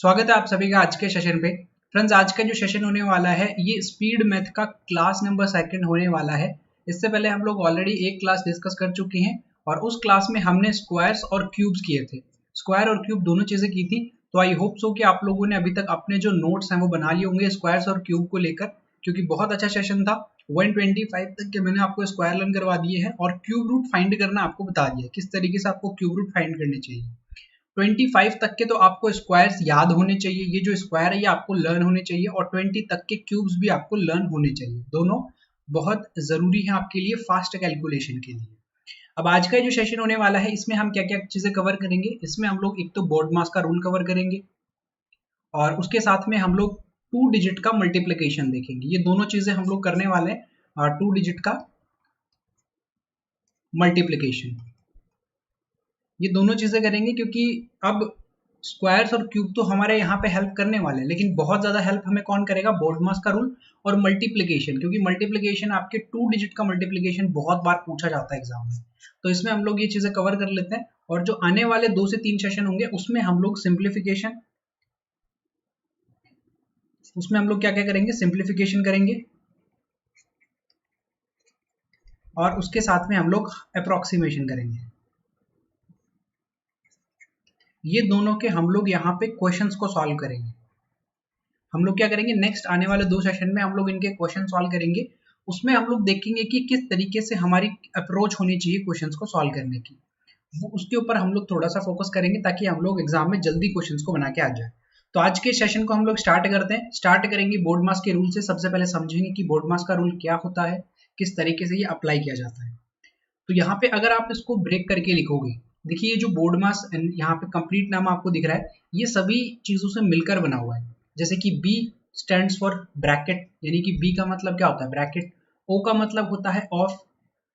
स्वागत है आप सभी का आज के सेशन पे। फ्रेंड्स, आज का जो सेशन होने वाला है ये स्पीड मैथ का क्लास नंबर 2 होने वाला है। इससे पहले हम लोग ऑलरेडी एक क्लास डिस्कस कर चुके हैं और उस क्लास में हमने स्क्वायर्स और क्यूब्स किए थे। स्क्वायर और क्यूब दोनों चीजें की थी। तो आई होप सो कि आप लोगों ने अभी तक अपने जो नोट्स हैं वो बना लिए होंगे स्क्वायर्स और क्यूब को लेकर, क्योंकि बहुत अच्छा सेशन था। 125 तक के मैंने आपको स्क्वायर लर्न करवा दिए हैं और क्यूब रूट फाइंड करना आपको बता दिया किस तरीके से आपको क्यूब रूट फाइंड करने चाहिए। 25 तक के तो आपको स्क्वायर्स याद होने चाहिए, ये जो स्क्वायर है ये आपको लर्न होने चाहिए, और 20 तक के क्यूब्स भी आपको लर्न होने चाहिए। दोनों बहुत जरूरी है आपके लिए फास्ट कैलकुलेशन के लिए। अब आज का जो सेशन होने वाला है इसमें हम क्या क्या चीजें कवर करेंगे। इसमें हम लोग एक तो बोर्ड मास का रूल कवर करेंगे और उसके साथ में हम लोग 2 डिजिट का मल्टीप्लिकेशन देखेंगे। ये दोनों चीजें हम लोग करने वाले हैं, 2 डिजिट का मल्टीप्लिकेशन। ये दोनों चीजें करेंगे क्योंकि अब स्क्वायर्स और क्यूब तो हमारे यहाँ पे हेल्प करने वाले हैं, लेकिन बहुत ज्यादा हेल्प हमें कौन करेगा, बोर्डमास का रूल और मल्टीप्लिकेशन, क्योंकि मल्टीप्लिकेशन आपके 2 डिजिट का मल्टीप्लिकेशन बहुत बार पूछा जाता है एग्जाम में। तो इसमें हम लोग ये चीजें कवर कर लेते हैं और जो आने वाले 2 से 3 सेशन होंगे उसमें हम लोग सिंप्लीफिकेशन, उसमें हम लोग क्या क्या करेंगे, सिंप्लीफिकेशन करेंगे और उसके साथ में हम लोग अप्रोक्सीमेशन करेंगे। ये दोनों के हम लोग यहाँ पे क्वेश्चंस को सॉल्व करेंगे। हम लोग क्या करेंगे, नेक्स्ट आने वाले 2 सेशन में हम लोग इनके क्वेश्चन सॉल्व करेंगे। उसमें हम लोग देखेंगे कि किस तरीके से हमारी अप्रोच होनी चाहिए क्वेश्चंस को सॉल्व करने की, वो उसके ऊपर हम लोग थोड़ा सा फोकस करेंगे ताकि हम लोग एग्जाम में जल्दी क्वेश्चंस को बना के आ जाए। तो आज के सेशन को हम लोग स्टार्ट करते हैं। स्टार्ट करेंगे बोर्ड मास के रूल से। सबसे पहले समझेंगे कि बोर्ड मास का रूल क्या होता है, किस तरीके से ये अप्लाई किया जाता है। तो यहाँ पे अगर आप इसको ब्रेक करके लिखोगे, देखिए ये जो बोर्ड मास यहाँ पे कंप्लीट नाम आपको दिख रहा है, ये सभी चीजों से मिलकर बना हुआ है। जैसे कि B स्टैंड्स फॉर ब्रैकेट, यानी कि B का मतलब क्या होता है, ब्रैकेट। O का मतलब होता है ऑफ,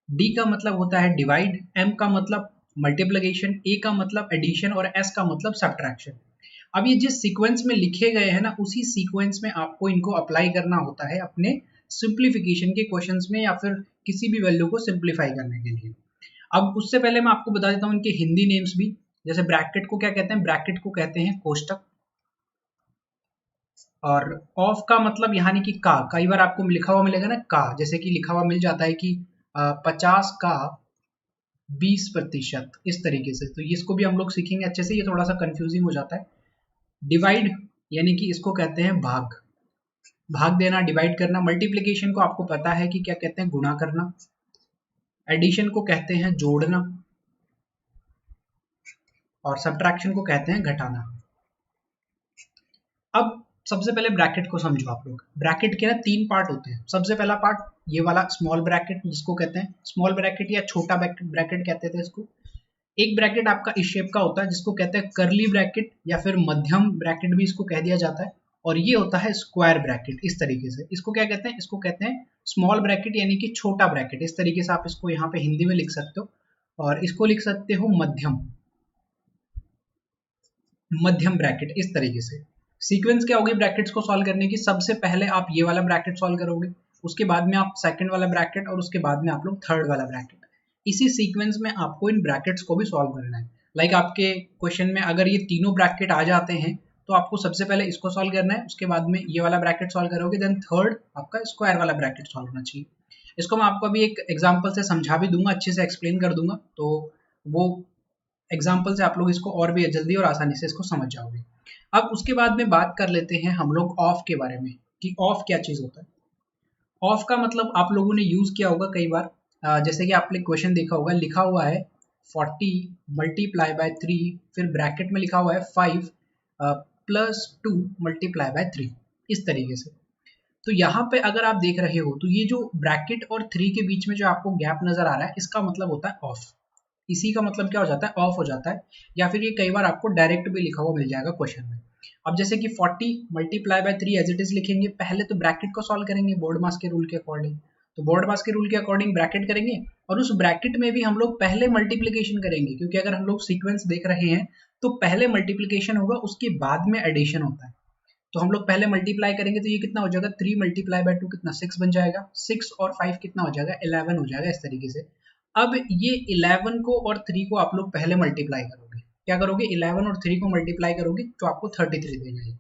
D का मतलब होता है डिवाइड, M का मतलब मल्टीप्लिकेशन, A का मतलब एडिशन और S का मतलब सब्ट्रैक्शन। अब ये जिस सीक्वेंस में लिखे गए हैं ना, उसी सीक्वेंस में आपको इनको अप्लाई करना होता है अपने सिंप्लीफिकेशन के क्वेश्चंस में या फिर किसी भी वैल्यू को सिंप्लीफाई करने के लिए। अब उससे पहले मैं आपको बता देता हूँ इनके हिंदी नेम्स भी। जैसे ब्रैकेट को क्या कहते हैं, ब्रैकेट को कहते हैं कोष्टक। और ऑफ का मतलब यानी कि का, कई बार आपको लिखा हुआ मिलेगा ना का, जैसे कि लिखा हुआ मिल जाता है कि 50 का 20%, इस तरीके से। तो इसको भी हम लोग सीखेंगे अच्छे से, ये थोड़ा सा कंफ्यूजिंग हो जाता है। डिवाइड यानी कि इसको कहते हैं भाग, भाग देना, डिवाइड करना। मल्टीप्लिकेशन को आपको पता है कि क्या कहते हैं, गुणा करना। एडिशन को कहते हैं जोड़ना और सब्ट्रैक्शन को कहते हैं घटाना। अब सबसे पहले ब्रैकेट को समझो आप लोग। ब्रैकेट के ना 3 पार्ट होते हैं। सबसे पहला पार्ट ये वाला स्मॉल ब्रैकेट, जिसको कहते हैं स्मॉल ब्रैकेट या छोटा ब्रैकेट कहते थे इसको। एक ब्रैकेट आपका इस शेप का होता है जिसको कहते हैं कर्ली ब्रैकेट या फिर मध्यम ब्रैकेट भी इसको कह दिया जाता है। और ये होता है स्क्वायर ब्रैकेट, इस तरीके से। इसको क्या कहते हैं, इसको कहते हैं स्मॉल ब्रैकेट यानी कि छोटा ब्रैकेट। इस तरीके से आप इसको यहाँ पे हिंदी में लिख सकते हो और इसको लिख सकते हो मध्यम, मध्यम ब्रैकेट, इस तरीके से। सीक्वेंस क्या होगी ब्रैकेट्स को सॉल्व करने की, सबसे पहले आप ये वाला ब्रैकेट सॉल्व करोगे, उसके बाद में आप सेकंड वाला ब्रैकेट और उसके बाद में आप लोग थर्ड वाला ब्रैकेट। इसी सीक्वेंस में आपको इन ब्रैकेट्स को भी सॉल्व करना है। लाइक आपके क्वेश्चन में अगर ये तीनों ब्रैकेट आ जाते हैं तो आपको सबसे पहले इसको सॉल्व करना है, उसके बाद में ये वाला ब्रैकेट सॉल्व करोगे, देन थर्ड आपका स्क्वायर वाला ब्रैकेट सॉल्व होना चाहिए। इसको मैं आपको अभी एक एग्जाम्पल से समझा भी दूंगा, अच्छे से एक्सप्लेन कर दूंगा, तो वो एग्जाम्पल से आप लोग इसको और भी जल्दी और आसानी से इसको समझ जाओगे। अब उसके बाद में बात कर लेते हैं हम लोग ऑफ के बारे में कि ऑफ क्या चीज होता है। ऑफ का मतलब आप लोगों ने यूज किया होगा कई बार, जैसे कि आपने क्वेश्चन देखा होगा, लिखा हुआ है 40 मल्टीप्लाई बाय 3, फिर ब्रैकेट में लिखा हुआ है 5 प्लस 2 मल्टीप्लाई बाय 3, इस तरीके से। तो यहाँ पे अगर आप देख रहे हो तो ये जो ब्रैकेट और 3 के बीच में जो आपको गैप नजर आ रहा है, इसका मतलब होता है ऑफ। इसी का मतलब क्या हो जाता है, ऑफ हो जाता है। या फिर ये कई बार आपको डायरेक्ट भी लिखा हुआ मिल जाएगा क्वेश्चन में। अब जैसे कि 40 multiply by 3 as it is लिखेंगे, पहले तो ब्रैकेट को सॉल्व करेंगे बोर्ड मास के रूल के अकॉर्डिंग। तो बोर्ड मास के रूल के अकॉर्डिंग ब्रैकेट करेंगे और उस ब्रैकेट में भी हम लोग पहले मल्टीप्लिकेशन करेंगे, क्योंकि अगर हम लोग सीक्वेंस देख रहे हैं तो पहले मल्टीप्लिकेशन होगा, उसके बाद में एडिशन होता है। तो हम लोग पहले मल्टीप्लाई करेंगे तो ये कितना हो जाएगा, 3 मल्टीप्लाई बाय 2 कितना, 6 बन जाएगा। 6 और 5 कितना हो जाएगा, 11 हो जाएगा, इस तरीके से। अब ये 11 को और 3 को आप लोग पहले मल्टीप्लाई करोगे, क्या करोगे 11 और 3 को मल्टीप्लाई करोगे तो आपको 33 देगा ये।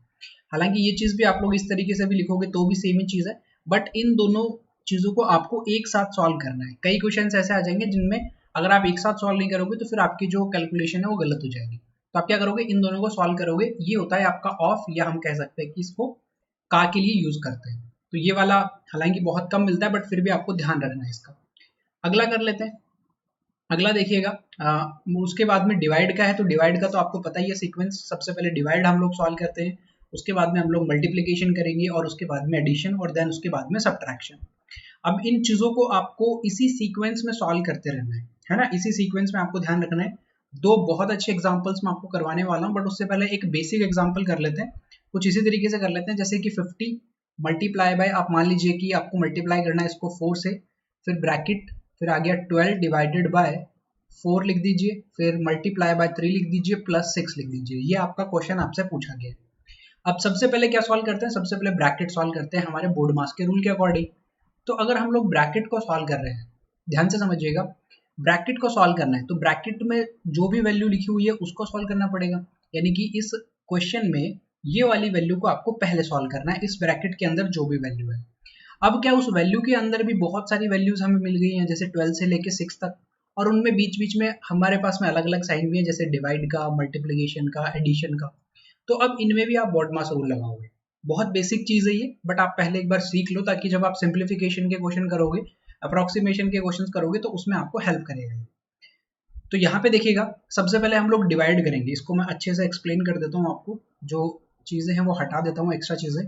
हालांकि ये चीज भी आप लोग इस तरीके से भी लिखोगे तो भी सेम ही चीज है, बट इन दोनों चीजों को आपको एक साथ सॉल्व करना है। कई क्वेश्चंस ऐसे आ जाएंगे जिनमें अगर आप एक साथ सॉल्व नहीं करोगे तो फिर आपकी जो कैलकुलेशन है वो गलत हो जाएगी। तो आप क्या करोगे, इन दोनों को सॉल्व करोगे। ये होता है आपका ऑफ, या हम कह सकते हैं कि इसको का के लिए यूज करते हैं। तो ये वाला हालांकि बहुत कम मिलता है, बट फिर भी आपको ध्यान रखना है इसका। अगला कर लेते हैं। अगला देखिएगा, उसके बाद में डिवाइड का है। तो डिवाइड का तो आपको पता ही है सीक्वेंस। सबसे पहले डिवाइड हम लोग सॉल्व करते हैं, उसके बाद में हम लोग मल्टीप्लीकेशन करेंगे, और उसके बाद में एडिशन, और देन उसके बाद में सब्ट्रैक्शन। अब इन चीजों को आपको इसी सीक्वेंस में सॉल्व करते रहना है ना। इसी सीक्वेंस में आपको ध्यान रखना है। दो बहुत अच्छे एग्जांपल्स मैं आपको करवाने वाला हूं, बट उससे पहले एक बेसिक एग्जांपल कर लेते हैं। कुछ इसी तरीके से कर लेते हैं, जैसे कि 50 मल्टीप्लाई बाय, आप मान लीजिए कि आपको मल्टीप्लाई करना है इसको 4 से, फिर ब्रैकेट, फिर आ गया 12 डिवाइडेड बाय 4 लिख दीजिए, फिर मल्टीप्लाई बाय 3 लिख दीजिए, प्लस 6 लिख दीजिए। ये आपका क्वेश्चन आपसे पूछा गया है। अब सबसे पहले क्या सॉल्व करते हैं, सबसे पहले ब्रैकेट सॉल्व करते हैं हमारे बोर्ड मास के रूल के अकॉर्डिंग। तो अगर हम लोग ब्रैकेट को सॉल्व कर रहे हैं, ध्यान से समझिएगा, ब्रैकेट को सॉल्व करना है तो ब्रैकेट में जो भी वैल्यू लिखी हुई है उसको सॉल्व करना पड़ेगा। यानी कि इस क्वेश्चन में ये वाली वैल्यू को आपको पहले सॉल्व करना है, इस ब्रैकेट के अंदर जो भी वैल्यू है। अब क्या उस वैल्यू के अंदर भी बहुत सारी वैल्यूज हमें मिल गई हैं, जैसे 12 से लेके 6 तक, और उनमें बीच बीच में हमारे पास में अलग अलग साइन भी है, जैसे डिवाइड का, मल्टीप्लीकेशन का, एडिशन का। तो अब इनमें भी आप बॉड मास रूल लगाओगे। बहुत बेसिक चीज है ये, बट आप पहले एक बार सीख लो, ताकि जब आप सिंप्लीफिकेशन के क्वेश्चन करोगे, अप्रोक्सीमेशन के क्वेश्चन करोगे, तो उसमें आपको हेल्प करेगा। तो यहाँ पे देखिएगा, सबसे पहले हम लोग डिवाइड करेंगे। इसको मैं अच्छे से एक्सप्लेन कर देता हूँ आपको, जो चीजें हैं वो हटा देता हूँ, एक्स्ट्रा चीजें।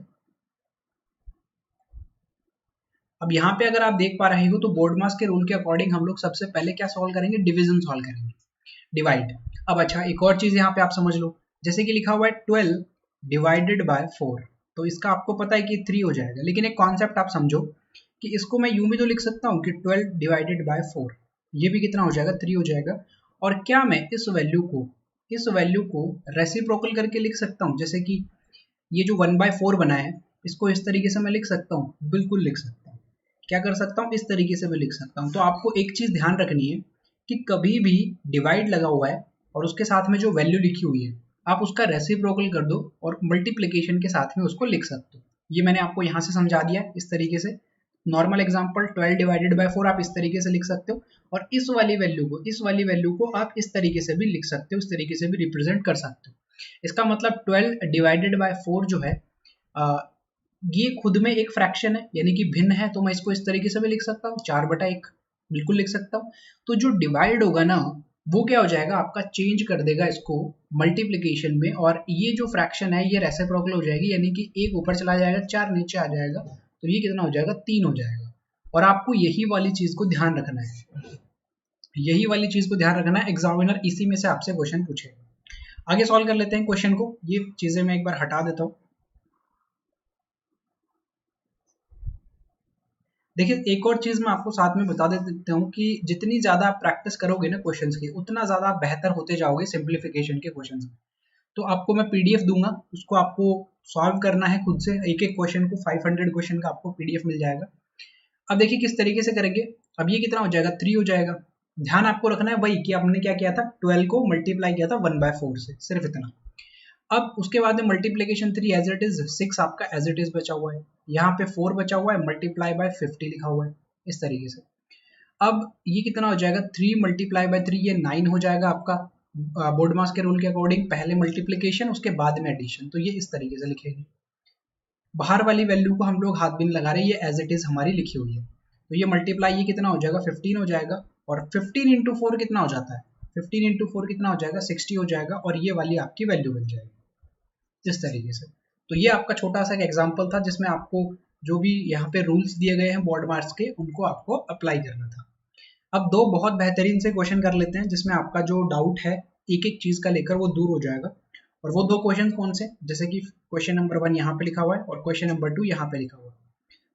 अब यहाँ पे अगर आप देख पा रहे हो तो बोर्ड मास के रूल के अकॉर्डिंग हम लोग सबसे पहले क्या सॉल्व करेंगे, डिवीजन सॉल्व करेंगे, डिवाइड। अब अच्छा, एक और चीज यहाँ पे आप समझ लो, जैसे कि लिखा हुआ है 12 डिवाइडेड बाय 4, तो इसका आपको पता है कि 3 हो जाएगा, लेकिन एक कॉन्सेप्ट आप समझो कि इसको मैं यूं भी तो लिख सकता हूँ कि 12 डिवाइडेड बाय 4, ये भी कितना हो जाएगा, 3 हो जाएगा। और क्या मैं इस वैल्यू को रेसिप्रोकल करके लिख सकता हूँ, जैसे कि ये जो 1/4 बना है, इसको इस तरीके से मैं लिख सकता हूँ, बिल्कुल लिख सकता हूँ। क्या कर सकता हूँ, इस तरीके से मैं लिख सकता हूँ। तो आपको एक चीज ध्यान रखनी है कि कभी भी डिवाइड लगा हुआ है और उसके साथ में जो वैल्यू लिखी हुई है, आप उसका रेसिप्रोकल कर दो और मल्टीप्लिकेशन के साथ में उसको लिख सकते हो। ये मैंने आपको यहाँ से समझा दिया इस तरीके से। नॉर्मल एग्जांपल 12 डिवाइडेड बाय 4 आप इस तरीके से लिख सकते हो, और इस वाली वैल्यू को आप इस तरीके से भी लिख सकते हो, इस तरीके से भी रिप्रेजेंट कर सकते हो। इसका मतलब 12 डिवाइडेड बाय 4 जो है, ये खुद में एक फ्रैक्शन है, यानी कि भिन्न है, तो मैं इसको इस तरीके से भी लिख सकता हूँ, 4/1 बिल्कुल लिख सकता हूँ। तो जो डिवाइड होगा ना, वो क्या हो जाएगा, आपका चेंज कर देगा इसको मल्टीप्लिकेशन में, और ये जो फ्रैक्शन है ये रेसिप्रोकल हो जाएगी, यानी कि 1 ऊपर चला जाएगा, 4 नीचे आ जाएगा, तो ये कितना हो जाएगा, 3 हो जाएगा। और आपको यही वाली चीज को ध्यान रखना है, यही वाली चीज को ध्यान रखना है, एग्जामिनर इसी में से आपसे क्वेश्चन पूछेगा। आगे सॉल्व कर लेते हैं क्वेश्चन को, ये चीजें मैं एक बार हटा देता हूँ। देखिए, एक और चीज मैं आपको साथ में बता देता हूँ कि जितनी ज्यादा आप प्रैक्टिस करोगे ना क्वेश्चंस की, उतना ज्यादा आप बेहतर होते जाओगे सिंप्लीफिकेशन के क्वेश्चंस में। तो आपको मैं पीडीएफ दूंगा, उसको आपको सॉल्व करना है खुद से, एक एक क्वेश्चन को, 500 क्वेश्चन का आपको पीडीएफ मिल जाएगा। अब देखिए किस तरीके से करेंगे। अब ये कितना हो जाएगा, 3 हो जाएगा। ध्यान आपको रखना है वही कि आपने क्या किया था, 12 को मल्टीप्लाई किया था 1/4 से, सिर्फ इतना। अब उसके बाद में मल्टीप्लीकेशन 3 एज इट इज, 6 आपका एज इट इज बचा हुआ है, यहाँ पे 4 बचा हुआ है, मल्टीप्लाई बाय 50 लिखा हुआ है, इस तरीके से। अब ये कितना हो जाएगा, 3 मल्टीप्लाई बाय 3, ये 9 हो जाएगा आपका बोर्ड मास के रूल के अकॉर्डिंग, पहले मल्टीप्लीकेशन उसके बाद में एडिशन, तो ये इस तरीके से लिखेंगे। बाहर वाली वैल्यू को हम लोग हाथ भी नहीं लगा रहे, ये एज इट इज हमारी लिखी हुई है। तो ये मल्टीप्लाई, ये कितना हो जाएगा, 15 हो जाएगा, और 15 इंटू 4 कितना हो जाता है, 15 इंटू 4 कितना हो जाएगा, 60 हो जाएगा, और ये वाली आपकी वैल्यू बन जाएगी इस तरीके से। तो ये आपका छोटा सा एक एग्जाम्पल था, जिसमें आपको जो भी यहाँ पे रूल्स दिए गए हैं बोर्ड मार्क्स के, उनको आपको अप्लाई करना था। अब दो बहुत बेहतरीन से क्वेश्चन कर लेते हैं, जिसमें आपका जो डाउट है एक एक चीज का लेकर वो दूर हो जाएगा। और वो दो क्वेश्चन कौन से, जैसे कि क्वेश्चन नंबर 1 यहाँ पे लिखा हुआ है और क्वेश्चन नंबर 2 यहाँ पे लिखा हुआ है।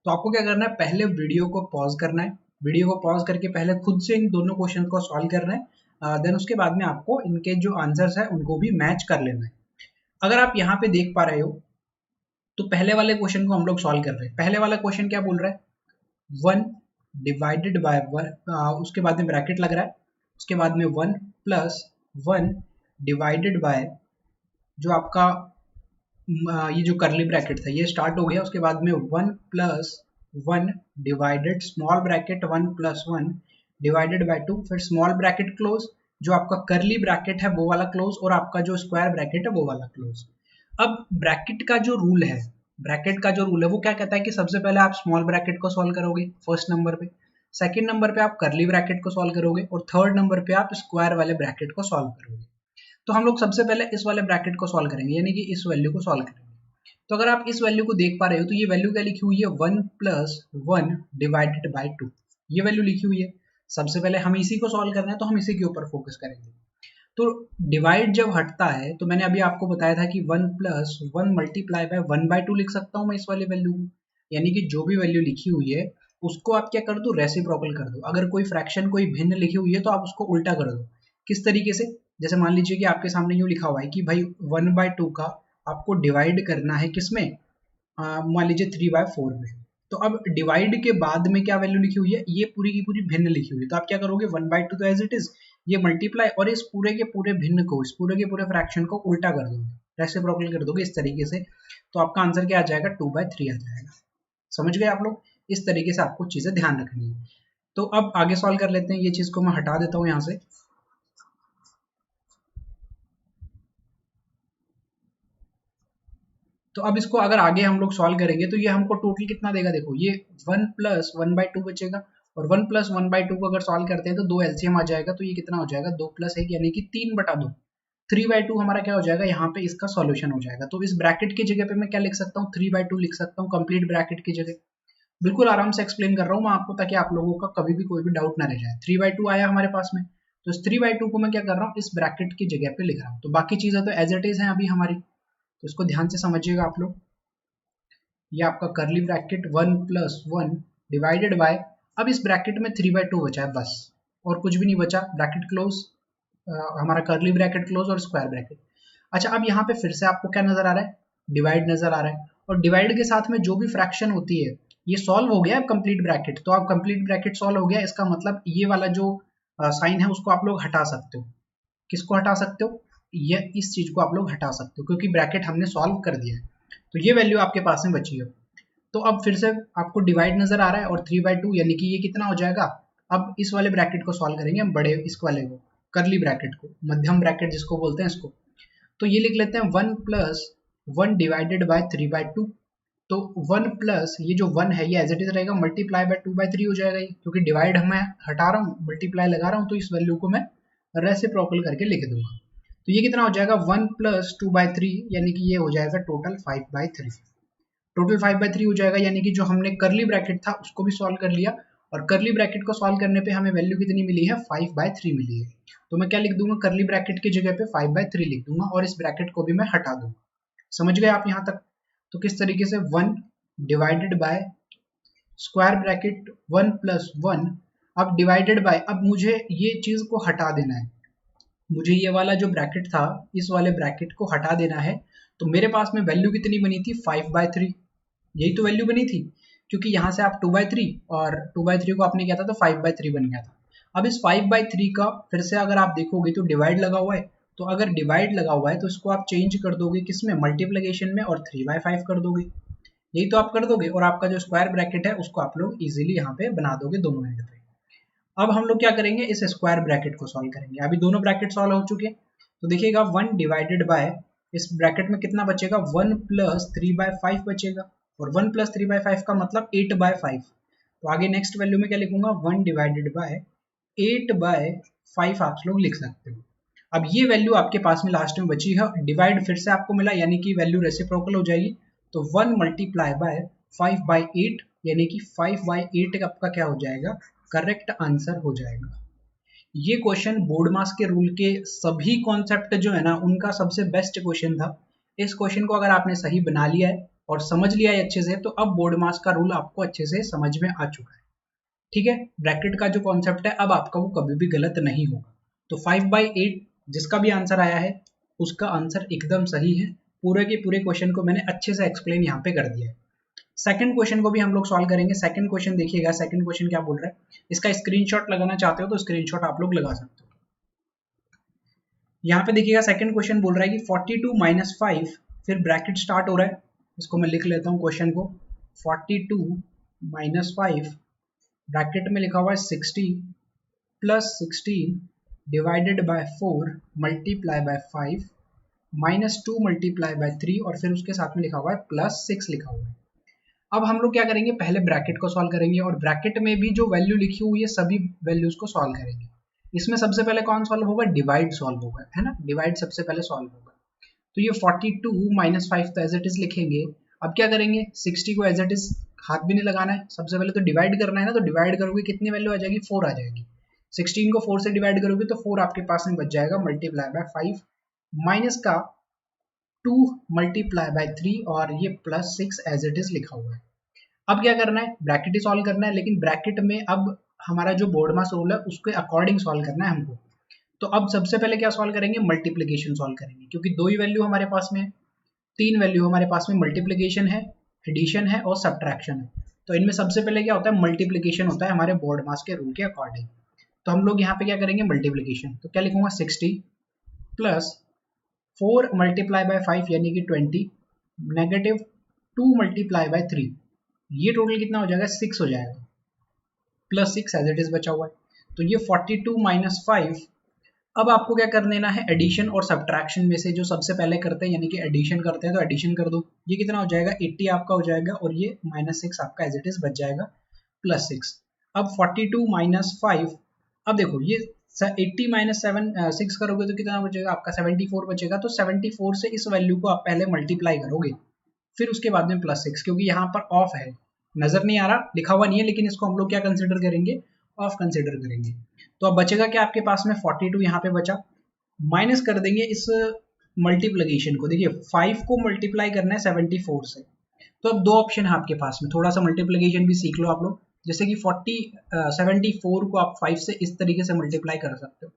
तो आपको क्या करना है, पहले वीडियो को पॉज करना है, वीडियो को पॉज करके पहले खुद से इन दोनों क्वेश्चन को सॉल्व करना है, देन उसके बाद में आपको इनके जो आंसर्स है उनको भी मैच कर लेना है। अगर आप यहाँ पे देख पा रहे हो तो पहले वाले क्वेश्चन को हम लोग सॉल्व कर रहे हैं। पहले वाला क्वेश्चन क्या बोल रहा है, 1 डिवाइडेड बाय 1, उसके बाद में ब्रैकेट लग रहा है, उसके बाद में 1 प्लस 1 डिवाइडेड बाय जो आपका ये जो करली ब्रैकेट था ये स्टार्ट हो गया, उसके बाद में 1 plus 1 divided small bracket 1 plus 1 divided by 2, फिर स्मॉल ब्रैकेट क्लोज, जो आपका करली ब्रैकेट है वो वाला क्लोज, और आपका जो स्क्वायर ब्रैकेट है वो वाला क्लोज। अब ब्रैकेट का जो रूल है, ब्रैकेट का जो रूल है वो क्या कहता है कि सबसे पहले आप स्मॉल ब्रैकेट को सॉल्व करोगे फर्स्ट नंबर पे, सेकंड नंबर पे आप करली ब्रैकेट को सॉल्व करोगे, और थर्ड नंबर पे आप स्क्वायर वाले ब्रैकेट को सॉल्व करोगे। तो हम लोग सबसे पहले इस वाले ब्रैकेट को सॉल्व करेंगे, यानी कि इस वैल्यू को सॉल्व करेंगे। तो अगर आप इस वैल्यू को देख पा रहे हो तो ये वैल्यू क्या लिखी हुई है, 1 प्लस 1 डिवाइडेड बाय 2, ये वैल्यू लिखी हुई है। सबसे पहले हम इसी को सॉल्व करना है तो हम इसी के ऊपर फोकस करेंगे। तो डिवाइड जब हटता है तो मैंने अभी आपको बताया था कि 1 प्लस 1 मल्टीप्लाई बाय 1 बाय 2 लिख सकता हूँ मैं इस वाली वैल्यू को, यानी कि जो भी वैल्यू लिखी हुई है उसको आप क्या कर दो, रेसिप्रोकल कर दो। अगर कोई फ्रैक्शन कोई भिन्न लिखी हुई है तो आप उसको उल्टा कर दो। किस तरीके से, जैसे मान लीजिए कि आपके सामने यूँ लिखा हुआ है कि भाई 1 बाय 2 का आपको डिवाइड करना है किसमें, मान लीजिए 3 बाय 4 में। तो अब डिवाइड के बाद में क्या वैल्यू लिखी हुई है, ये पूरी की पूरी भिन्न लिखी हुई है, तो आप क्या करोगे 1 बाय 2 तो एज इट इज, ये मल्टीप्लाई और इस पूरे के पूरे भिन्न को, इस पूरे के पूरे फ्रैक्शन को उल्टा कर दोगे, रेसिप्रोकल कर दोगे इस तरीके से, तो आपका आंसर क्या आ जाएगा, 2 बाय 3 आ जाएगा। समझ गए आप लोग, इस तरीके से आपको चीजें ध्यान रखनी है। तो अब आगे सॉल्व कर लेते हैं, ये चीज को मैं हटा देता हूँ यहाँ से। तो अब इसको अगर आगे हम लोग सॉल्व करेंगे तो ये हमको टोटल कितना देगा, देखो ये 1 प्लस 1 बाई 2 बचेगा, और 1 प्लस 1 बाई 2 को अगर सॉल्व करते हैं तो 2 एलसीएम आ जाएगा, तो ये कितना हो जाएगा, 2 प्लस 1 यानी कि 3 बटा 2, 3 बाई 2 हमारा क्या हो जाएगा, यहाँ पे इसका सॉल्यूशन हो जाएगा। तो इस ब्रैकेट की जगह पे मैं क्या लिख सकता हूँ, 3 बाई 2 लिख सकता हूँ कंप्लीट ब्रैकेट की जगह। बिल्कुल आराम से एक्सप्लेन कर रहा हूँ मैं आपको, ताकि आप लोगों का कभी भी कोई भी डाउट ना रह जाए। 3 बाई 2 आया हमारे पास में, तो इस 3 बाई 2 को मैं क्या कर रहा हूँ, इस ब्रैकेट की जगह पे लिख रहा हूँ। तो बाकी चीजें तो एज इट इज है अभी हमारी, तो इसको ध्यान से समझिएगा आप लोग। ये आपका करली ब्रैकेट 1 प्लस 1 डिवाइडेड बाय, अब इस ब्रैकेट में 3 बाई 2 बचा है बस, और कुछ भी नहीं बचा, ब्रैकेट क्लोज, हमारा करली ब्रैकेट क्लोज और स्क्वायर ब्रैकेट। अच्छा, अब यहाँ पे फिर से आपको क्या नजर आ रहा है, डिवाइड नजर आ रहा है, और डिवाइड के साथ में जो भी फ्रैक्शन होती है ये सॉल्व हो गया कंप्लीट ब्रैकेट। तो आप कंप्लीट ब्रैकेट सॉल्व हो गया, इसका मतलब ये वाला जो साइन है उसको आप लोग हटा सकते हो। किसको हटा सकते हो, ये इस चीज को आप लोग हटा सकते हो, क्योंकि ब्रैकेट हमने सॉल्व कर दिया है। तो ये वैल्यू आपके पास में बची है। तो अब फिर से आपको डिवाइड नजर आ रहा है, और 3 बाई 2 यानी कि ये कितना हो जाएगा। अब इस वाले ब्रैकेट को सॉल्व करेंगे हम, बड़े इस वाले को, करली ब्रैकेट को, मध्यम ब्रैकेट जिसको बोलते हैं इसको। तो ये लिख लेते हैं 1 प्लस 1 डिवाइडेड बाय 3 बाई 2। तो 1 प्लस ये जो 1 है ये एज इट इज रहेगा, मल्टीप्लाई बाय 2 बाई 3 हो जाएगा ये, क्योंकि डिवाइड मैं हटा रहा हूँ, मल्टीप्लाई लगा रहा हूँ, तो इस वैल्यू को मैं रेसिप्रोकल करके लिख दूंगा। तो ये कितना हो जाएगा, 1 प्लस 2 बाई 3, यानी कि ये हो जाएगा टोटल 5 बाई 3। टोटल 5 बाई 3 हो जाएगा, यानी कि जो हमने करली ब्रैकेट था उसको भी सॉल्व कर लिया, और करली ब्रैकेट को सॉल्व करने पे हमें वैल्यू कितनी मिली है, 5 बाई 3 मिली है। तो मैं क्या लिख दूंगा, करली ब्रैकेट की जगह पे 5 बाई 3 लिख दूंगा, और इस ब्रैकेट को भी मैं हटा दूंगा। समझ गए आप यहाँ तक। तो किस तरीके से 1 divided by square bracket 1 plus 1, अब डिवाइडेड बाय, अब मुझे ये चीज को हटा देना है, मुझे ये वाला जो ब्रैकेट था इस वाले ब्रैकेट को हटा देना है। तो मेरे पास में वैल्यू कितनी बनी थी, 5 बाई 3, यही तो वैल्यू बनी थी, क्योंकि यहाँ से आप 2 बाई 3 और 2 बाई 3 को आपने किया था तो 5 बाई 3 बन गया था। अब इस 5 बाई 3 का फिर से अगर आप देखोगे तो डिवाइड लगा हुआ है, तो अगर डिवाइड लगा हुआ है तो इसको आप चेंज कर दोगे किसमें, मल्टीप्लिकेशन में, और 3 बाई 5 कर दोगे। यही तो आप कर दोगे, और आपका जो स्क्वायर ब्रैकेट है उसको आप लोग इजीली यहाँ पे बना दोगे दोनों एंड पे। अब हम लोग क्या करेंगे, इस स्क्वायर ब्रैकेट को सॉल्व करेंगे। अभी दोनों ब्रैकेट सॉल्व हो चुके हैं, तो देखिएगा 1 डिवाइडेड बाय, इस ब्रैकेट में कितना बचेगा, 1 प्लस 3 बाय 5 बचेगा, और 1 प्लस 3 बाय 5 का मतलब 8 बाय 5। तो आगे नेक्स्ट वैल्यू में क्या लिखूंगा, 1 डिवाइडेड बाय 8 बाय 5 आप लोग लिख सकते हो। अब ये वैल्यू आपके पास में लास्ट में बची है, डिवाइड फिर से आपको मिला, यानी कि वैल्यू रेसिप्रोकल हो जाएगी। तो 1 मल्टीप्लाई बाय 5 बाय 8, यानी कि 5 बाय 8 आपका क्या हो जाएगा, करेक्ट आंसर हो जाएगा। ये क्वेश्चन बोर्ड मास के रूल के सभी कॉन्सेप्ट जो है ना उनका सबसे बेस्ट क्वेश्चन था। इस क्वेश्चन को अगर आपने सही बना लिया है और समझ लिया है अच्छे से, तो अब बोर्ड मास का रूल आपको अच्छे से समझ में आ चुका है। ठीक है, ब्रैकेट का जो कॉन्सेप्ट है अब आपका वो कभी भी गलत नहीं होगा। तो 5 बाई 8 जिसका भी आंसर आया है उसका आंसर एकदम सही है। पूरे के पूरे क्वेश्चन को मैंने अच्छे से एक्सप्लेन यहाँ पे कर दिया है। सेकंड क्वेश्चन को भी हम लोग सॉल्व करेंगे। सेकंड क्वेश्चन देखिएगा, सेकंड क्वेश्चन क्या बोल रहा है, इसका स्क्रीनशॉट लगाना चाहते हो तो स्क्रीनशॉट आप लोग लगा सकते हो। यहाँ पे देखिएगा सेकंड क्वेश्चन बोल रहा है कि 42 माइनस 5, फिर ब्रैकेट स्टार्ट हो रहा है, इसको मैं लिख लेता हूँ क्वेश्चन को। 42 माइनस 5 ब्रैकेट में लिखा हुआ है 60 plus 16 divided by 4 multiply by 5 minus 2 multiply by 3 और फिर उसके साथ में लिखा हुआ है प्लस 6 लिखा हुआ है। अब हम लोग क्या करेंगे, पहले ब्रैकेट को सॉल्व करेंगे और ब्रैकेट में भी जो वैल्यू लिखी हुई है सभी वैल्यूज को सॉल्व करेंगे। इसमें सबसे पहले कौन सॉल्व होगा, डिवाइड सॉल्व होगा, है ना, डिवाइड सबसे पहले सॉल्व होगा। तो ये 42 माइनस 5 तो एज इट इज लिखेंगे। अब क्या करेंगे, 60 को एज इट इज हाथ भी नहीं लगाना है, सबसे पहले तो डिवाइड करना है ना, तो डिवाइड करोगे कितनी वैल्यू आ जाएगी, 4 आ जाएगी। 16 को 4 से डिवाइड करोगे तो 4 आपके पास में बच जाएगा, मल्टीप्लाई बाय 5 माइनस का 2 मल्टीप्लाई बाय 3 और ये प्लस 6 एज इट इज लिखा हुआ है। अब क्या करना है, ब्रैकेट ही सॉल्व करना है, लेकिन ब्रैकेट में अब हमारा जो बोर्ड मास रूल है उसके अकॉर्डिंग सॉल्व करना है हमको। तो अब सबसे पहले क्या सॉल्व करेंगे, मल्टीप्लिकेशन सॉल्व करेंगे, क्योंकि दो ही वैल्यू हमारे पास में है, तीन वैल्यू हमारे पास में, मल्टीप्लिकेशन है, एडिशन है और सब्ट्रैक्शन है। तो इनमें सबसे पहले क्या होता है, मल्टीप्लिकेशन होता है हमारे बोर्ड मास के रूल के अकॉर्डिंग। तो हम लोग यहाँ पे क्या करेंगे, मल्टीप्लिकेशन। तो क्या लिखूंगा, 60 प्लस 4 मल्टीप्लाई बाय 5 यानी कि 20 नेगेटिव 2 मल्टीप्लाई बाय 3, ये टोटल कितना हो जाएगा, 6 हो जाएगा, प्लस 6 एज इट इज बचा हुआ है। तो ये 42 माइनस 5। अब आपको क्या कर देना है, एडिशन और सब्ट्रैक्शन में से जो सबसे पहले करते हैं यानी कि एडिशन करते हैं, तो एडिशन कर दो। ये कितना हो जाएगा, 80 आपका हो जाएगा और ये माइनस 6 आपका एज इट इज बच जाएगा, प्लस 6। अब 42 माइनस 5, अब देखो ये 80 माइनस 6 करोगे तो कितना बचेगा आपका, 74 बचेगा। तो 74 से इस वैल्यू को आप पहले मल्टीप्लाई करोगे, फिर उसके बाद में प्लस 6, क्योंकि यहाँ पर ऑफ है, नजर नहीं आ रहा, लिखा हुआ नहीं है, लेकिन इसको हम लोग क्या कंसिडर करेंगे, ऑफ कंसिडर करेंगे। तो अब बचेगा क्या आपके पास में, 42 यहाँ पे बचा, माइनस कर देंगे इस मल्टीप्लिकेशन को। देखिए 5 को मल्टीप्लाई करना है 74 से, तो अब दो ऑप्शन है आपके पास में, थोड़ा सा मल्टीप्लिकेशन भी सीख लो आप लोग। जैसे कि 74 को आप 5 से इस तरीके से मल्टीप्लाई कर सकते हो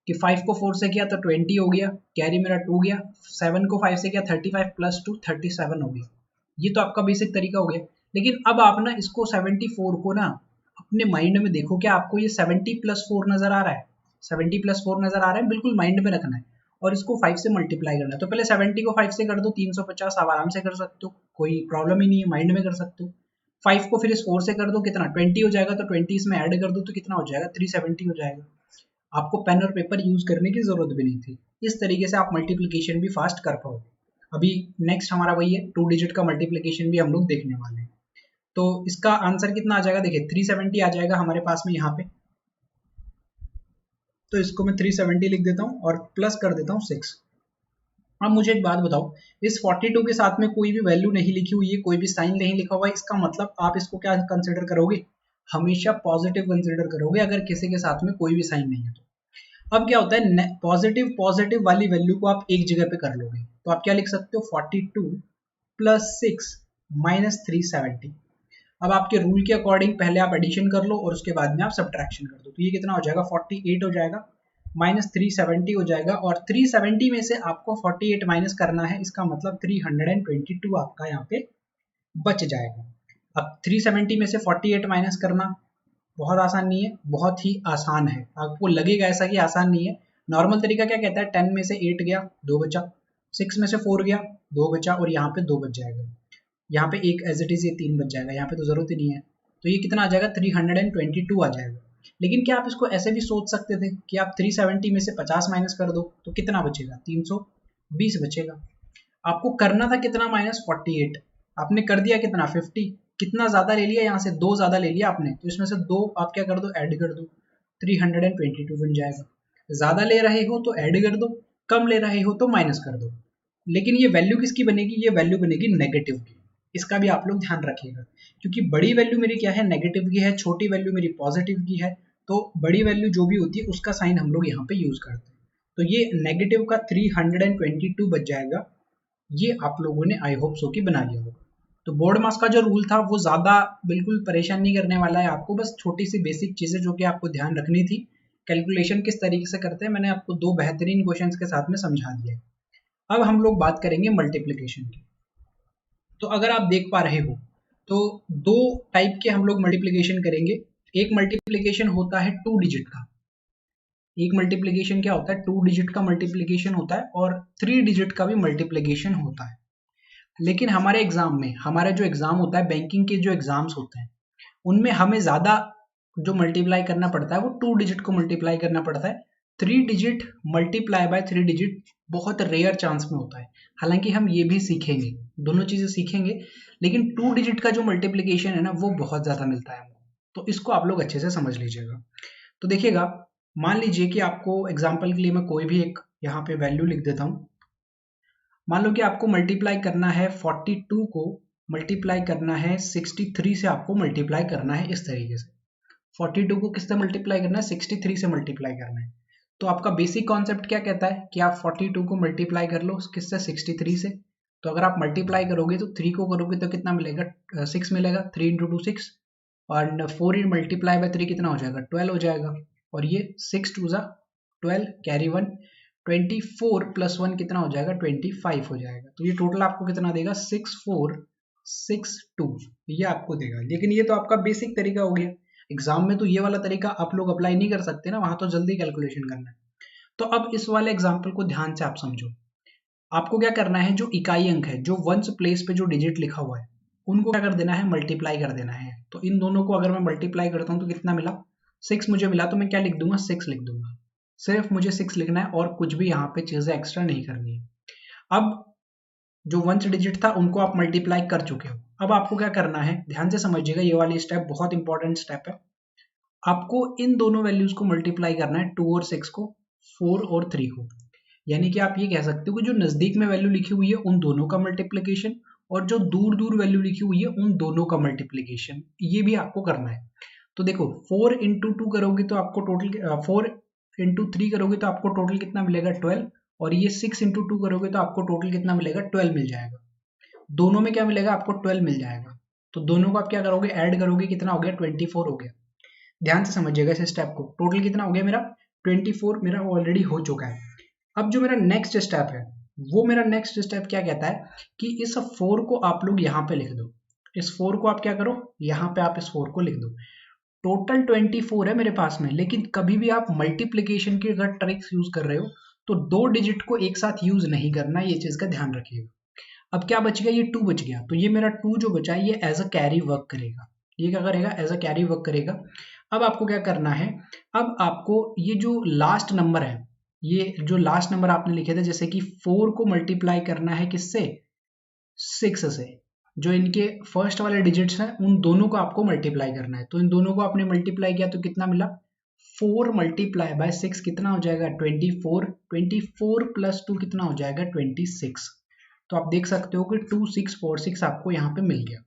कि 5 को 4 से किया तो 20 हो गया, कैरी मेरा 2 गया, 7 को 5 से किया 35 प्लस 2 37 हो गया। ये तो आपका बेसिक तरीका हो गया। लेकिन अब आप ना इसको 74 को ना अपने माइंड में देखो, क्या आपको ये 70 प्लस 4 नजर आ रहा है, 70 प्लस 4 नजर आ रहा है, बिल्कुल माइंड में रखना है और इसको 5 से मल्टीप्लाई करना है। तो पहले 70 को 5 से कर दो, 350 आप आराम से कर सकते हो, कोई प्रॉब्लम ही नहीं है, माइंड में कर सकते हो। 5 को फिर इस 4 से कर दो, कितना 20 हो जाएगा, तो 20 इसमें ऐड कर दो तो कितना हो जाएगा, 370 हो जाएगा। आपको पेन और पेपर यूज करने की जरूरत भी नहीं थी, इस तरीके से आप मल्टीप्लिकेशन भी फास्ट कर पाओगे। अभी नेक्स्ट हमारा वही है, 2 डिजिट का मल्टीप्लिकेशन भी हम लोग देखने वाले हैं। तो इसका आंसर कितना आ जाएगा, देखिए 370 आ जाएगा हमारे पास में यहाँ पे। तो इसको मैं 370 लिख देता हूँ और प्लस कर देता हूँ 6। अब मुझे एक बात बताओ, इस 42 के साथ में कोई भी वैल्यू नहीं लिखी हुई है, कोई भी साइन नहीं लिखा हुआ है, इसका मतलब आप इसको क्या कंसिडर करोगे, हमेशा पॉजिटिव कंसिडर करोगे अगर किसी के साथ में कोई भी साइन नहीं है तो। अब क्या होता है, पॉजिटिव पॉजिटिव वाली वैल्यू को आप एक जगह पे कर लोगे, तो आप क्या लिख सकते हो, 42 प्लस 6 माइनस 370। अब आपके रूल के अकॉर्डिंग पहले आप एडिशन कर लो और उसके बाद में आप सब्ट्रैक्शन कर दो। तो ये कितना हो जाएगा, 48 हो जाएगा, माइनस 370 हो जाएगा, और 370 में से आपको 48 माइनस करना है, इसका मतलब 322 आपका यहाँ पे बच जाएगा। अब 370 में से 48 माइनस करना बहुत आसान नहीं है, बहुत ही आसान है, आपको लगेगा ऐसा कि आसान नहीं है। नॉर्मल तरीका क्या कहता है, 10 में से 8 गया 2 बचा, 6 में से 4 गया 2 बचा और यहाँ पे 2 बच जाएगा, यहाँ पे एक एज इट इज ये 3 बच जाएगा, यहाँ पे तो जरूरत ही नहीं है। तो ये कितना आ जाएगा, 322 आ जाएगा। लेकिन क्या आप इसको ऐसे भी सोच सकते थे कि आप 370 में से 50 माइनस कर दो तो कितना बचेगा, 320 बचेगा। आपको करना था कितना, माइनस 48, आपने कर दिया कितना, 50। कितना ज्यादा ले लिया, यहाँ से 2 ज्यादा ले लिया आपने, तो इसमें से 2 आप क्या कर दो, ऐड कर दो, 322 बन जाएगा। ज्यादा ले रहे हो तो ऐड कर दो, कम ले रहे हो तो माइनस कर दो। लेकिन ये वैल्यू किसकी बनेगी, ये वैल्यू बनेगी नेगेटिव की, इसका भी आप लोग ध्यान रखिएगा, क्योंकि बड़ी वैल्यू मेरी क्या है, नेगेटिव की है, छोटी वैल्यू मेरी पॉजिटिव की है। तो बड़ी वैल्यू जो भी होती है उसका साइन हम लोग यहाँ पे यूज करते हैं। तो ये नेगेटिव का 322 बच जाएगा। ये आप लोगों ने आई होप सो की बना लिया होगा। तो बोर्ड मास का जो रूल था वो ज्यादा बिल्कुल परेशान नहीं करने वाला है आपको, बस छोटी सी बेसिक चीजें जो कि आपको ध्यान रखनी थी, कैलकुलेशन किस तरीके से करते हैं, मैंने आपको 2 बेहतरीन क्वेश्चंस के साथ में समझा दिया है। अब हम लोग बात करेंगे मल्टीप्लिकेशन की। तो अगर आप देख पा रहे हो तो 2 टाइप के हम लोग मल्टीप्लिकेशन करेंगे। एक मल्टीप्लिकेशन होता है 2 डिजिट का, एक मल्टीप्लिकेशन क्या होता है, 2 डिजिट का मल्टीप्लिकेशन होता है और 3 डिजिट का भी मल्टीप्लिकेशन होता है। लेकिन हमारे एग्जाम में, हमारा जो एग्जाम होता है, बैंकिंग के जो एग्जाम्स होते हैं, उनमें हमें ज्यादा जो मल्टीप्लाई करना पड़ता है वो 2 डिजिट को मल्टीप्लाई करना पड़ता है। 3 डिजिट मल्टीप्लाई बाय 3 डिजिट बहुत रेयर चांस में होता है। हालांकि हम ये भी सीखेंगे, दोनों चीजें सीखेंगे, लेकिन 2 डिजिट का जो मल्टीप्लिकेशन है ना वो बहुत ज्यादा मिलता है हमको। तो इसको आप लोग अच्छे से समझ लीजिएगा। तो देखिएगा, मान लीजिए कि आपको एग्जाम्पल के लिए मैं कोई भी एक यहाँ पे वैल्यू लिख देता हूँ। मान लो कि आपको मल्टीप्लाई करना है 42 को, मल्टीप्लाई करना है 63 से, आपको मल्टीप्लाई करना है इस तरीके से। 42 को किससे मल्टीप्लाई करना है, 63 से मल्टीप्लाई करना है। तो आपका बेसिक कॉन्सेप्ट क्या कहता है कि आप 42 को मल्टीप्लाई कर लो किससे, 63 से। तो अगर आप मल्टीप्लाई करोगे तो 3 को करोगे तो कितना मिलेगा, 6 मिलेगा, 3 इंटू 2 6, और 4 इन मल्टीप्लाई बाय 3 कितना हो जाएगा, 12 हो जाएगा। और ये 6 टू ज़ा 12, कैरी 1, 24 प्लस 1 कितना हो जाएगा, 25 हो जाएगा। तो ये टोटल आपको कितना देगा, 6462 ये आपको देगा। लेकिन ये तो आपका बेसिक तरीका हो गया। एग्जाम में तो ये वाला तरीका आप लोग अप्लाई नहीं कर सकते ना, वहां तो जल्दी कैलकुलेशन करना है। तो अब इस वाले एग्जाम्पल को ध्यान से आप समझो। आपको क्या करना है, जो इकाई अंक है, जो वंस प्लेस पे जो डिजिट लिखा हुआ है, उनको क्या कर देना है, मल्टीप्लाई कर देना है। तो इन दोनों को अगर मैं मल्टीप्लाई करता हूँ तो कितना मिला, 6 मुझे मिला, तो मैं क्या लिख दूंगा, 6 लिख दूंगा। सिर्फ मुझे 6 लिखना है और कुछ भी यहाँ पे चीजें एक्स्ट्रा नहीं करनी है। अब जो वंस डिजिट था उनको आप मल्टीप्लाई कर चुके हो। अब आपको क्या करना है, ध्यान से समझिएगा, ये वाली स्टेप बहुत इंपॉर्टेंट स्टेप है। आपको इन दोनों वैल्यूज को मल्टीप्लाई करना है, 2 और 6 को, 4 और 3 को। यानी कि आप ये कह सकते हो कि जो नजदीक में वैल्यू लिखी हुई है उन दोनों का मल्टीप्लीकेशन, और जो दूर दूर वैल्यू लिखी हुई है उन दोनों का मल्टीप्लीकेशन, ये भी आपको करना है। तो देखो, 4 इंटू 2 करोगे तो आपको टोटल, 4 इंटू 3 करोगे तो आपको टोटल कितना मिलेगा, 12। और ये 6 इंटू 2 करोगे तो आपको टोटल कितना मिलेगा, 12 मिल जाएगा। दोनों में क्या मिलेगा, आपको 12 मिल जाएगा। तो दोनों को आप क्या करोगे, ऐड करोगे, कितना हो गया, 24 हो गया। ध्यान से समझिएगा इस स्टेप को। टोटल कितना हो गया मेरा, 24 मेरा ऑलरेडी हो चुका है। अब जो मेरा नेक्स्ट स्टेप है, वो मेरा नेक्स्ट स्टेप क्या कहता है कि इस 4 को आप लोग यहाँ पे लिख दो। इस 4 को आप क्या करो, यहाँ पे आप इस 4 को लिख दो। टोटल 24 है मेरे पास में, लेकिन कभी भी आप मल्टीप्लीकेशन की अगर ट्रिक्स यूज कर रहे हो तो 2 डिजिट को एक साथ यूज नहीं करना, ये चीज का ध्यान रखिएगा। अब क्या बच गया, ये 2 बच गया। तो ये मेरा 2 जो बचा है ये एज अ कैरी वर्क करेगा। ये क्या करेगा, एज अ कैरी वर्क करेगा। अब आपको क्या करना है, अब आपको ये जो लास्ट नंबर है, ये जो लास्ट नंबर आपने लिखे थे, जैसे कि 4 को मल्टीप्लाई करना है किससे, 6 से। जो इनके फर्स्ट वाले डिजिट्स हैं उन दोनों को आपको मल्टीप्लाई करना है। तो इन दोनों को आपने मल्टीप्लाई किया तो कितना मिला, 4 मल्टीप्लाई बाय 6 कितना हो जाएगा, 24। 24 प्लस 2 कितना हो जाएगा, 26। तो आप देख सकते हो कि 2646 आपको यहाँ पे मिल गया।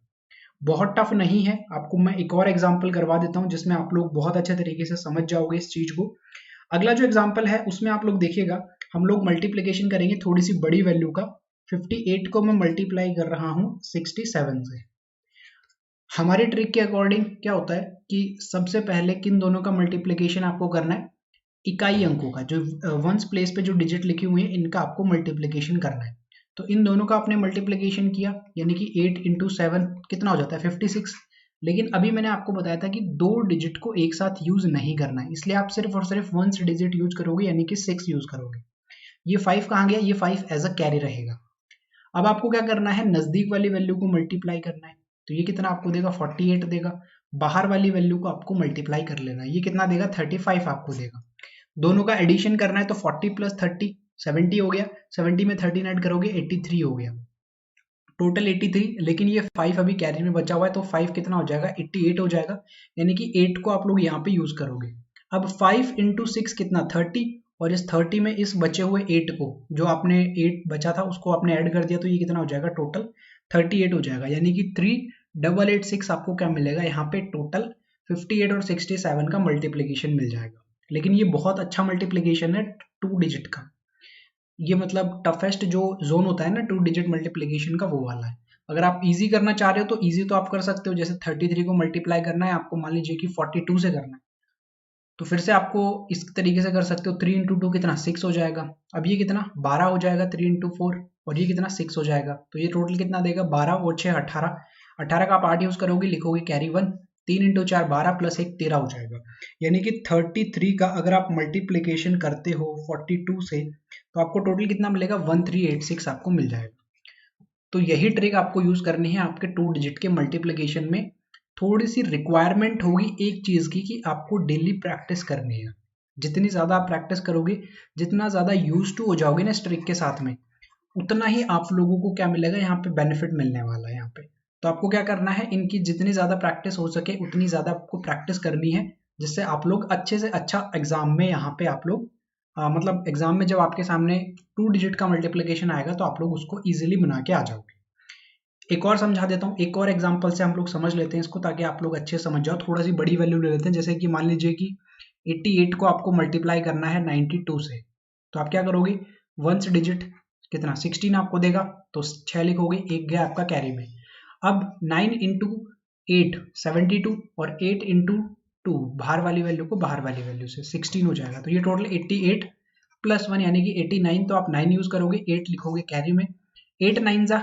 बहुत टफ नहीं है। आपको मैं एक और एग्जांपल करवा देता हूँ जिसमें आप लोग बहुत अच्छे तरीके से समझ जाओगे इस चीज को। अगला जो एग्जांपल है उसमें आप लोग देखिएगा, हम लोग मल्टीप्लिकेशन करेंगे थोड़ी सी बड़ी वैल्यू का। 58 को मैं मल्टीप्लाई कर रहा हूँ 67 से। हमारी ट्रिक के अकॉर्डिंग क्या होता है कि सबसे पहले किन दोनों का मल्टीप्लिकेशन आपको करना है, इकाई अंकों का, जो वंस प्लेस पे जो डिजिट लिखी हुई है इनका आपको मल्टीप्लिकेशन करना है। तो इन दोनों का आपने मल्टीप्लिकेशन किया, यानी कि 8 इंटू 7 कितना हो जाता है, 56। लेकिन अभी मैंने आपको बताया था कि 2 डिजिट को एक साथ यूज नहीं करना है, इसलिए आप सिर्फ और सिर्फ वंस डिजिट यूज करोगे, यानी कि 6 यूज करोगे। ये 5 कहाँ गया, ये 5 एज अ कैरी रहेगा। अब आपको क्या करना है, नजदीक वाली वैल्यू को मल्टीप्लाई करना है। तो ये कितना आपको देगा, 48 देगा। बाहर वाली वैल्यू को आपको मल्टीप्लाई कर लेना है, ये कितना देगा, 35 आपको देगा। दोनों का एडिशन करना है तो 40 प्लस 30 70 हो गया। 70 में 13 ऐड करोगे 83 हो गया, टोटल 83। लेकिन ये 5 अभी कैरी में बचा हुआ है तो 5 कितना हो जाएगा, 88 हो जाएगा। यानी कि 8 को आप लोग यहाँ पे यूज करोगे। अब 5 इंटू 6 कितना, 30। और इस 30 में इस बचे हुए 8 को, जो आपने 8 बचा था उसको आपने ऐड कर दिया, तो ये कितना हो जाएगा, टोटल 38 हो जाएगा। यानी कि 3886 आपको क्या मिलेगा यहाँ पे, टोटल 58 और 67 का मल्टीप्लीकेशन मिल जाएगा। लेकिन ये बहुत अच्छा मल्टीप्लीकेशन है 2 डिजिट का। ये मतलब टफेस्ट जो जोन होता है ना 2 डिजिट मल्टीप्लीकेशन का, वो वाला है। अगर आप इजी करना चाह रहे हो तो इजी तो आप कर सकते हो, जैसे 33 को मल्टीप्लाई करना है आपको, मान लीजिए कि 42 से करना है, तो फिर से आपको इस तरीके से कर सकते हो। 3 इंटू 2 कितना, 6 हो जाएगा। अब ये कितना, 12 हो जाएगा 3 इंटू 4, और ये कितना, 6 हो जाएगा। तो ये टोटल कितना देगा, 12 और 6 18। 18 का आप 8 यूज करोगे, लिखोगे कैरी 1, 3 इंटू 4 12 प्लस 1 13 हो जाएगा। यानी कि 33 का अगर आप मल्टीप्लीकेशन करते हो 42 से तो आपको टोटल कितना मिलेगा 1386 आपको मिल जाएगा। तो यही ट्रिक आपको यूज करनी है आपके 2 डिजिट के मल्टीप्लीकेशन में। थोड़ी सी रिक्वायरमेंट होगी एक चीज की कि आपको डेली प्रैक्टिस करनी है। जितनी ज्यादा आप प्रैक्टिस करोगे, जितना ज्यादा यूज टू हो जाओगे ना इस ट्रिक के साथ में, उतना ही आप लोगों को क्या मिलेगा यहाँ पे बेनिफिट मिलने वाला है यहाँ पे। तो आपको क्या करना है, इनकी जितनी ज्यादा प्रैक्टिस हो सके उतनी ज्यादा आपको प्रैक्टिस करनी है, जिससे आप लोग अच्छे से अच्छा एग्जाम में यहाँ पे आप लोग मतलब एग्जाम में जब आपके सामने 2 डिजिट का मल्टीप्लिकेशन आएगा तो आप लोग उसको इजीली बना के आ जाओगे। एक और समझा देता हूँ, एक और एग्जाम्पल से हम लोग समझ लेते हैं इसको, ताकि आप लोग अच्छे समझ जाओ। थोड़ा सी बड़ी वैल्यू ले लेते हैं, जैसे कि मान लीजिए कि 88 को आपको मल्टीप्लाई करना है 92 से, तो आप क्या करोगे, वंस डिजिट कितना 16 आपको देगा तो 6 लिखोगे, एक गया आपका कैरी में। अब 9 इंटू 8 72 और 8 इंटू 2 बाहर वाली वैल्यू को बाहर वाली वैल्यू से 16 हो जाएगा। तो ये टोटल 88 प्लस 1 यानी कि 89, तो आप 9 यूज करोगे, 8 लिखोगे कैरी में, 8 9 जा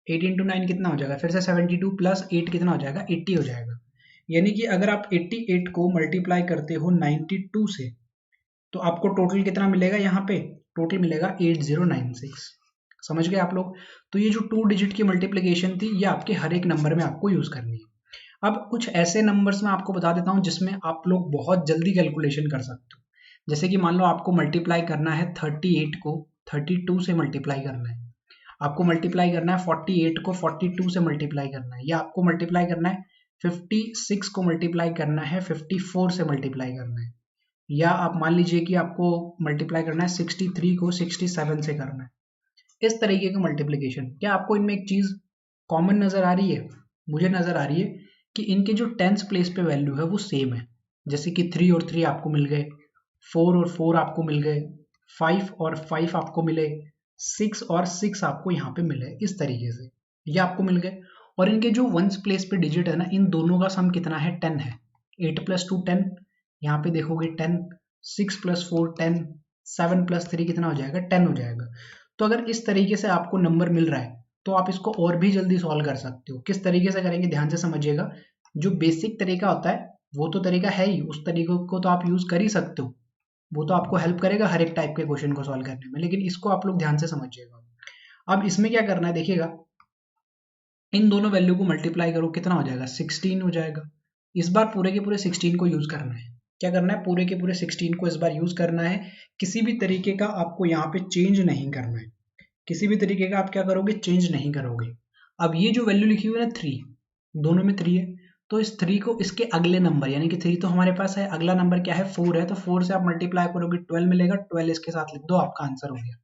8 इंटू 9 कितना हो जाएगा, फिर से 72 प्लस 8 कितना हो जाएगा 80 हो जाएगा। यानी कि अगर आप 88 को मल्टीप्लाई करते हो 92 से तो आपको टोटल कितना मिलेगा, यहाँ पे टोटल मिलेगा 8096। समझ गए आप लोग। तो ये जो 2 डिजिट की मल्टीप्लिकेशन थी ये आपके हर एक नंबर में आपको यूज करनी है। अब कुछ ऐसे नंबर्स में आपको बता देता हूँ जिसमें आप लोग बहुत जल्दी कैलकुलेशन कर सकते हो। जैसे कि मान लो आपको मल्टीप्लाई करना है 38 को 32 से मल्टीप्लाई करना है, आपको मल्टीप्लाई करना है 48 को 42 से मल्टीप्लाई करना है, या आपको मल्टीप्लाई करना है 56 को मल्टीप्लाई करना है 54 से मल्टीप्लाई करना है, या आप मान लीजिए कि आपको मल्टीप्लाई करना है 63 को 67 से करना है। इस तरीके का मल्टीप्लिकेशन, क्या आपको इनमें एक चीज कॉमन नजर आ रही है? मुझे नजर आ रही है कि इनके जो टेंस प्लेस पे वैल्यू है वो सेम है। जैसे कि 3 और 3 आपको मिल गए, 4 और 4 आपको मिल गए, 5 और 5 आपको मिले, 6 और 6 आपको यहाँ पे मिले, इस तरीके से ये आपको मिल गए। और इनके जो वंस प्लेस पे डिजिट है ना, इन दोनों का सम कितना है 10 है। 8 प्लस 2 10, यहाँ पे देखोगे 10, 6 प्लस 4 10, 7 प्लस 3 कितना हो जाएगा 10 हो जाएगा। तो अगर इस तरीके से आपको नंबर मिल रहा है तो आप इसको और भी जल्दी सॉल्व कर सकते हो। किस तरीके से करेंगे ध्यान से समझिएगा। जो बेसिक तरीका होता है वो तो तरीका है ही, उस तरीके को तो आप यूज कर ही सकते हो, वो तो आपको हेल्प करेगा हर एक टाइप के क्वेश्चन को सॉल्व करने में, लेकिन इसको आप लोग ध्यान से समझिएगा। अब इसमें क्या करना है देखिएगा, इन दोनों वैल्यू को मल्टीप्लाई करो कितना हो जाएगा 16 हो जाएगा। इस बार पूरे के पूरे 16 को यूज करना है। क्या करना है, पूरे के पूरे 16 को इस बार यूज करना है। किसी भी तरीके का आपको यहाँ पे चेंज नहीं करना है, किसी भी तरीके का आप क्या करोगे चेंज नहीं करोगे। अब ये जो वैल्यू लिखी हुई है ना 3, दोनों में 3 है, तो इस 3 को इसके अगले नंबर यानी कि 3 तो हमारे पास है, अगला नंबर क्या है 4 है, तो 4 से आप मल्टीप्लाई करोगे 12 मिलेगा, 12 इसके साथ लिख दो, आपका आंसर हो गया।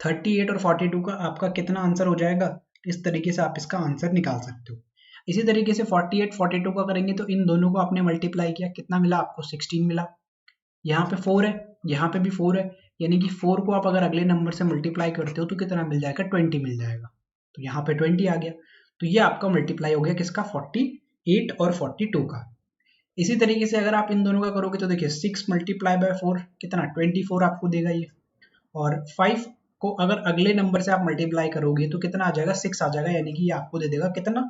38 और 42 का आपका कितना आंसर हो जाएगा, इस तरीके से आप इसका आंसर निकाल सकते हो। इसी तरीके से 48 42 का करेंगे तो इन दोनों को आपने मल्टीप्लाई किया, कितना मिला आपको 16 मिला। यहाँ पे 4 है, यहाँ पे भी 4 है, यानी कि 4 को आप अगर अगले नंबर से मल्टीप्लाई करते हो तो कितना मिल जाएगा 20 मिल जाएगा। तो यहाँ पे 20 आ गया। तो ये आपका मल्टीप्लाई हो गया किसका 48 और 42 का। इसी तरीके से अगर आप इन दोनों का करोगे तो देखिए 6 मल्टीप्लाई बाय 4 कितना 24 आपको देगा ये, और 5 को अगर अगले नंबर से आप मल्टीप्लाई करोगे तो कितना आ जाएगा 6 आ जाएगा, यानी कि ये आपको दे देगा कितना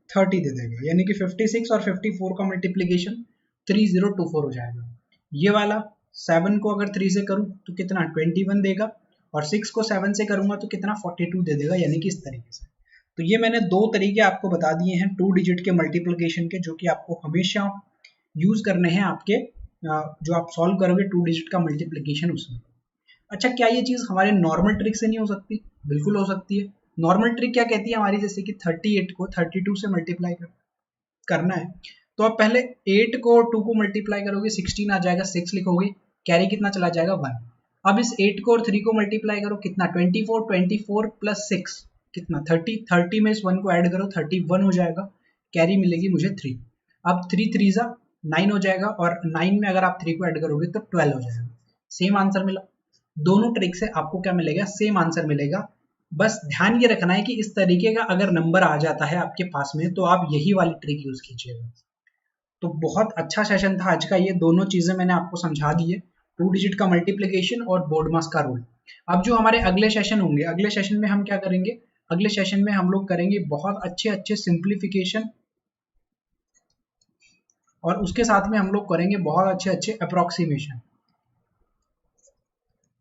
30 दे देगा, यानी कि 56 और 54 का मल्टीप्लीकेशन 3024 हो जाएगा। ये वाला 7 को अगर 3 से करूं तो कितना 21 देगा, और 6 को 7 से करूंगा तो कितना 42 दे देगा, यानी कि इस तरीके से। तो ये मैंने 2 तरीके आपको बता दिए हैं 2 डिजिट के मल्टीप्लिकेशन के, जो कि आपको हमेशा यूज करने हैं आपके जो आप सॉल्व करोगे 2 डिजिट का मल्टीप्लिकेशन उसमें। अच्छा, क्या ये चीज हमारे नॉर्मल ट्रिक से नहीं हो सकती? बिल्कुल हो सकती है। नॉर्मल ट्रिक क्या कहती है हमारी, जैसे कि 38 को 32 से मल्टीप्लाई करना है, तो आप पहले 8 को 2 को मल्टीप्लाई करोगे 16 आ जाएगा, 6 लिखोगे, कैरी कितना चला जाएगा 1। अब इस 8 को और 3 को मल्टीप्लाई करो कितना 24, 24 प्लस 6 कितना 30, 30 में इस 1 को ऐड करो 31 हो जाएगा, कैरी मिलेगी मुझे 3। अब 3 3 जा 9 हो जाएगा, और 9 में अगर आप 3 को ऐड करोगे तो 12 हो जाएगा। सेम आंसर मिला। दोनों ट्रिक से आपको क्या मिलेगा, सेम आंसर मिलेगा। बस ध्यान ये रखना है कि इस तरीके का अगर नंबर आ जाता है आपके पास में तो आप यही वाली ट्रिक यूज कीजिएगा। तो बहुत अच्छा सेशन था आज का, ये दोनों चीजें मैंने आपको समझा दी है, 2 डिजिट का मल्टीप्लिकेशन और बोर्डमास का रूल। अब जो हमारे अगले सेशन होंगे, अगले सेशन में हम क्या करेंगे, अगले सेशन में हम लोग करेंगे बहुत अच्छे अच्छे सिंप्लीफिकेशन और उसके साथ में हम लोग करेंगे बहुत अच्छे अच्छे अप्रोक्सीमेशन।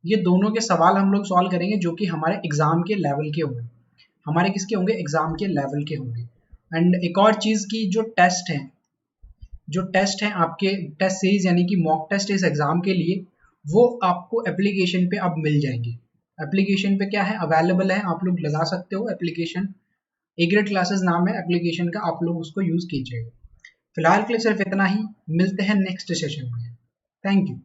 ये दोनों के सवाल हम लोग सॉल्व करेंगे जो कि हमारे एग्जाम के लेवल के होंगे, हमारे किसके होंगे, एग्जाम के लेवल के होंगे। एंड एक और चीज़ की जो टेस्ट हैं आपके टेस्ट सीरीज यानी कि मॉक टेस्ट इस एग्जाम के लिए, वो आपको एप्लीकेशन पे अब मिल जाएंगे। एप्लीकेशन पे क्या है, अवेलेबल है, आप लोग लगा सकते हो एप्लीकेशन। ए ग्रेड क्लासेस नाम है एप्लीकेशन का, आप लोग उसको यूज़ कीजिएगा। फिलहाल के लिए सिर्फ इतना ही, मिलते हैं नेक्स्ट सेशन में। Thank you.